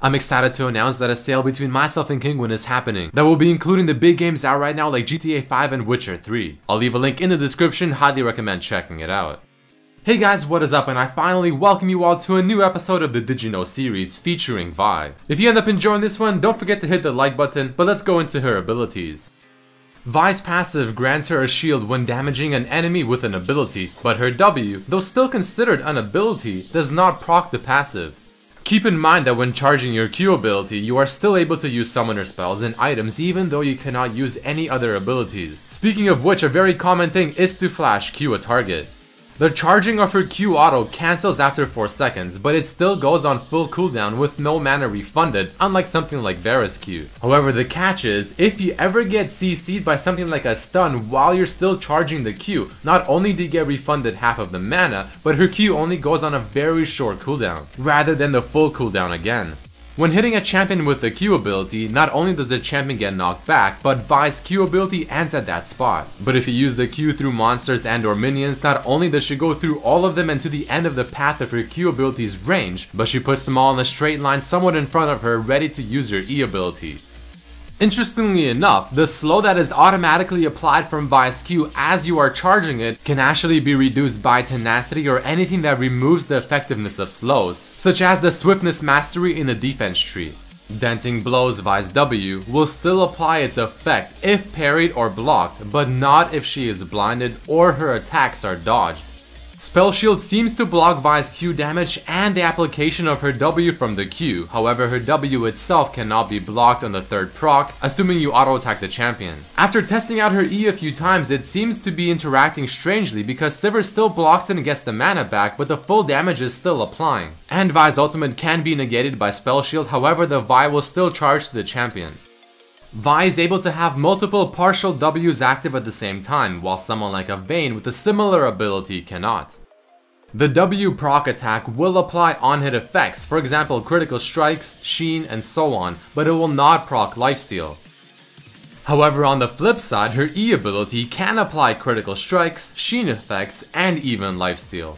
I'm excited to announce that a sale between myself and Kingwin is happening that will be including the big games out right now like GTA 5 and Witcher 3. I'll leave a link in the description, highly recommend checking it out. Hey guys, what is up, and I finally welcome you all to a new episode of the Did You Know series featuring Vi. If you end up enjoying this one, don't forget to hit the like button, but let's go into her abilities. Vi's passive grants her a shield when damaging an enemy with an ability, but her W, though still considered an ability, does not proc the passive. Keep in mind that when charging your Q ability, you are still able to use summoner spells and items even though you cannot use any other abilities. Speaking of which, a very common thing is to flash Q a target. The charging of her Q auto cancels after 4 seconds, but it still goes on full cooldown with no mana refunded, unlike something like Vera's Q. However, the catch is, if you ever get CC'd by something like a stun while you're still charging the Q, not only do you get refunded half of the mana, but her Q only goes on a very short cooldown, rather than the full cooldown again. When hitting a champion with the Q ability, not only does the champion get knocked back, but Vi's Q ability ends at that spot. But if you use the Q through monsters and or minions, not only does she go through all of them and to the end of the path of her Q ability's range, but she puts them all in a straight line somewhat in front of her, ready to use her E ability. Interestingly enough, the slow that is automatically applied from Vi's Q as you are charging it can actually be reduced by tenacity or anything that removes the effectiveness of slows, such as the swiftness mastery in the defense tree. Denting blows Vi's W will still apply its effect if parried or blocked, but not if she is blinded or her attacks are dodged. Spell Shield seems to block Vi's Q damage and the application of her W from the Q, however her W itself cannot be blocked on the third proc, assuming you auto-attack the champion. After testing out her E a few times, it seems to be interacting strangely because Sivir still blocks it and gets the mana back, but the full damage is still applying. And Vi's ultimate can be negated by Spell Shield, however the Vi will still charge to the champion. Vi is able to have multiple partial Ws active at the same time, while someone like a Vayne with a similar ability cannot. The W proc attack will apply on-hit effects, for example critical strikes, sheen, and so on, but it will not proc lifesteal. However, on the flip side, her E ability can apply critical strikes, sheen effects, and even lifesteal.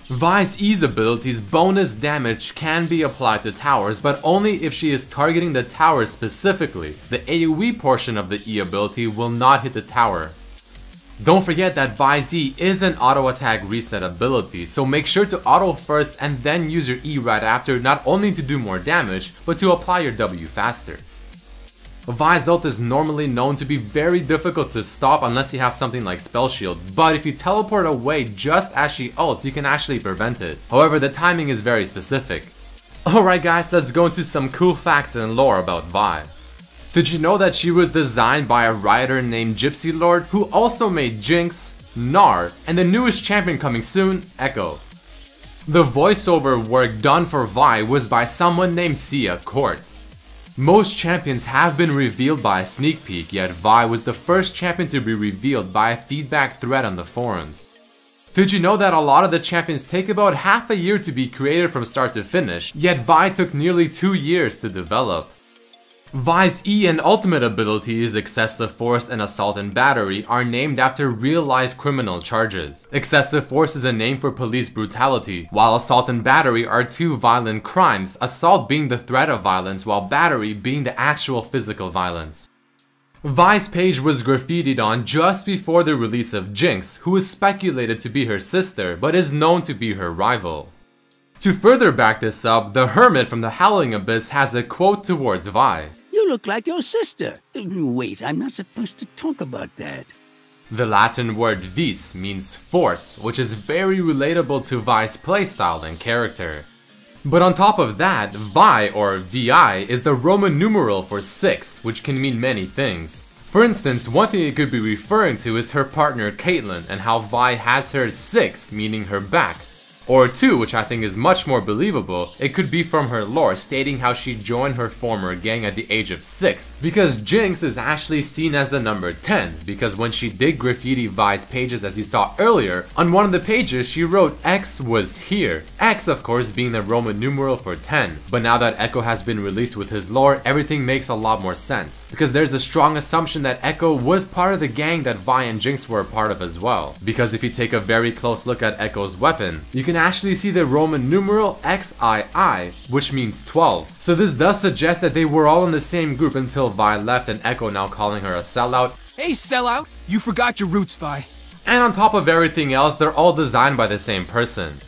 Vi's E's ability's bonus damage can be applied to towers, but only if she is targeting the tower specifically. The AoE portion of the E ability will not hit the tower. Don't forget that Vi's E is an auto attack reset ability, so make sure to auto first and then use your E right after, not only to do more damage, but to apply your W faster. Vi's ult is normally known to be very difficult to stop unless you have something like Spell Shield, but if you teleport away just as she ults, you can actually prevent it. However, the timing is very specific. Alright guys, let's go into some cool facts and lore about Vi. Did you know that she was designed by a writer named Gypsy Lord, who also made Jinx, Gnar, and the newest champion coming soon, Echo? The voiceover work done for Vi was by someone named Sia Court. Most champions have been revealed by a sneak peek, yet Vi was the first champion to be revealed by a feedback thread on the forums. Did you know that a lot of the champions take about half a year to be created from start to finish, yet Vi took nearly 2 years to develop? Vi's E and ultimate abilities, Excessive Force and Assault and Battery, are named after real-life criminal charges. Excessive Force is a name for police brutality, while Assault and Battery are two violent crimes, assault being the threat of violence while battery being the actual physical violence. Vi's page was graffitied on just before the release of Jinx, who is speculated to be her sister, but is known to be her rival. To further back this up, the Hermit from the Howling Abyss has a quote towards Vi. You look like your sister. Wait, I'm not supposed to talk about that. The Latin word vis means force, which is very relatable to Vi's playstyle and character. But on top of that, Vi, or VI, is the Roman numeral for 6, which can mean many things. For instance, one thing it could be referring to is her partner Caitlyn, and how Vi has her 6, meaning her back. Or 2, which I think is much more believable, it could be from her lore stating how she joined her former gang at the age of 6, because Jinx is actually seen as the number 10, because when she did graffiti Vi's pages as you saw earlier, on one of the pages she wrote X was here, X of course being the Roman numeral for 10, but now that Echo has been released with his lore, everything makes a lot more sense, because there's a strong assumption that Echo was part of the gang that Vi and Jinx were a part of as well, because if you take a very close look at Echo's weapon, you can actually see the Roman numeral XII, which means 12. So this does suggest that they were all in the same group until Vi left, and Echo now calling her a sellout. Hey, sellout! You forgot your roots, Vi. And on top of everything else, they're all designed by the same person.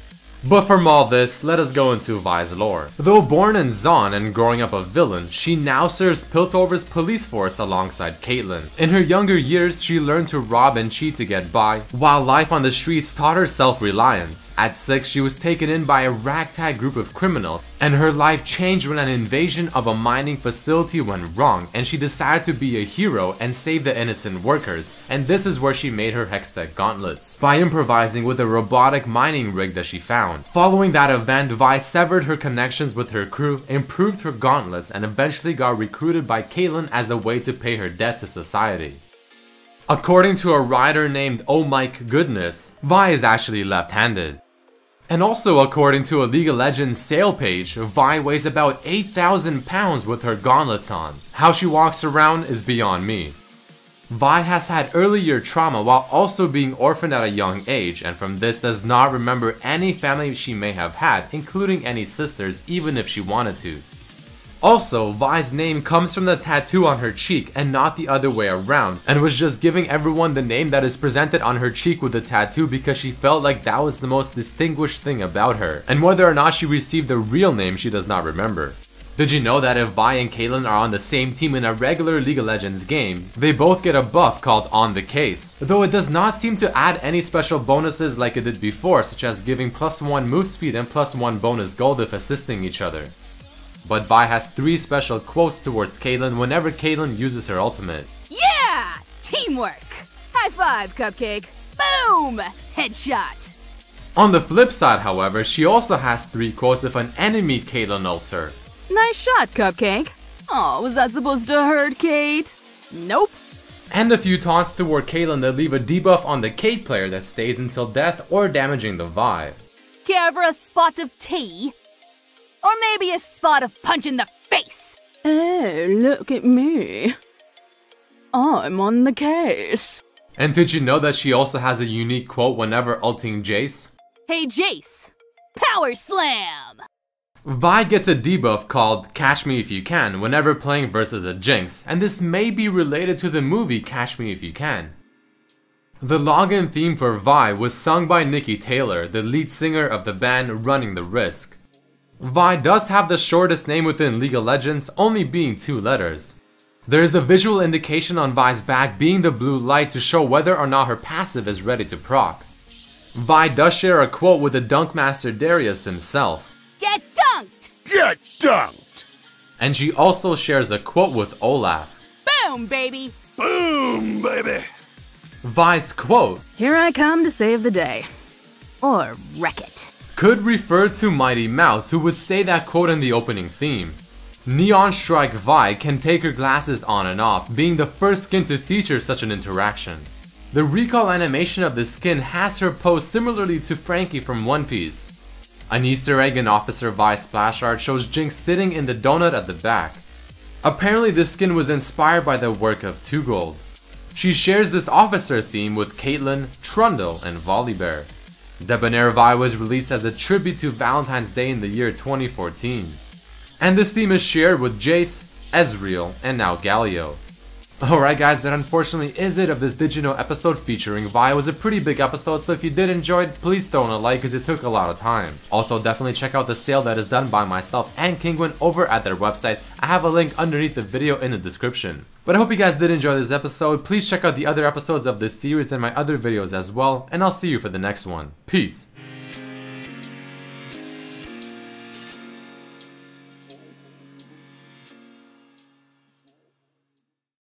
But from all this, let us go into Vi's lore. Though born in Zon and growing up a villain, she now serves Piltover's police force alongside Caitlyn. In her younger years, she learned to rob and cheat to get by, while life on the streets taught her self-reliance. At 6, she was taken in by a ragtag group of criminals, and her life changed when an invasion of a mining facility went wrong, and she decided to be a hero and save the innocent workers, and this is where she made her Hextech gauntlets, by improvising with a robotic mining rig that she found. Following that event, Vi severed her connections with her crew, improved her gauntlets, and eventually got recruited by Caitlyn as a way to pay her debt to society. According to a writer named Oh Mike Goodness, Vi is actually left-handed. And also according to a League of Legends sale page, Vi weighs about 8,000 pounds with her gauntlets on. How she walks around is beyond me. Vi has had early year trauma while also being orphaned at a young age, and from this does not remember any family she may have had, including any sisters, even if she wanted to. Also, Vi's name comes from the tattoo on her cheek and not the other way around, and was just giving everyone the name that is presented on her cheek with the tattoo because she felt like that was the most distinguished thing about her, and whether or not she received the real name she does not remember. Did you know that if Vi and Caitlyn are on the same team in a regular League of Legends game, they both get a buff called On The Case, though it does not seem to add any special bonuses like it did before, such as giving +1 move speed and +1 bonus gold if assisting each other. But Vi has 3 special quotes towards Caitlyn whenever Caitlyn uses her ultimate. Yeah! Teamwork! High five, Cupcake! Boom! Headshot! On the flip side, however, she also has 3 quotes if an enemy Caitlyn ults her. Nice shot, Cupcake. Oh, was that supposed to hurt, Kate? Nope. And a few taunts toward Caitlyn that leave a debuff on the Kate player that stays until death or damaging the Vi. Care for a spot of tea? Or maybe a spot of punch in the face? Oh, look at me. I'm on the case. And did you know that she also has a unique quote whenever ulting Jace? Hey Jace, Power Slam! Vi gets a debuff called Catch Me If You Can whenever playing versus a Jinx, and this may be related to the movie Catch Me If You Can. The login theme for Vi was sung by Nikki Taylor, the lead singer of the band Running the Risk. Vi does have the shortest name within League of Legends, only being 2 letters. There is a visual indication on Vi's back being the blue light to show whether or not her passive is ready to proc. Vi does share a quote with the Dunkmaster Darius himself. Get dunked! Get dunked! And she also shares a quote with Olaf. Boom, baby! Boom, baby! Vi's quote, Here I come to save the day. Or wreck it. could refer to Mighty Mouse, who would say that quote in the opening theme. Neon Strike Vi can take her glasses on and off, being the first skin to feature such an interaction. The recall animation of the skin has her pose similarly to Frankie from One Piece. An Easter egg in Officer Vi's splash art shows Jinx sitting in the donut at the back. Apparently this skin was inspired by the work of 2Gold. She shares this officer theme with Caitlyn, Trundle, and Volibear. Debonair Vi was released as a tribute to Valentine's Day in the year 2014. And this theme is shared with Jace, Ezreal, and now Galio. Alright guys, that unfortunately is it of this Did You Know episode featuring Vi. It was a pretty big episode, so if you did enjoy it, please throw in a like because it took a lot of time. Also, definitely check out the sale that is done by myself and Kinguin over at their website. I have a link underneath the video in the description. But I hope you guys did enjoy this episode. Please check out the other episodes of this series and my other videos as well, and I'll see you for the next one. Peace.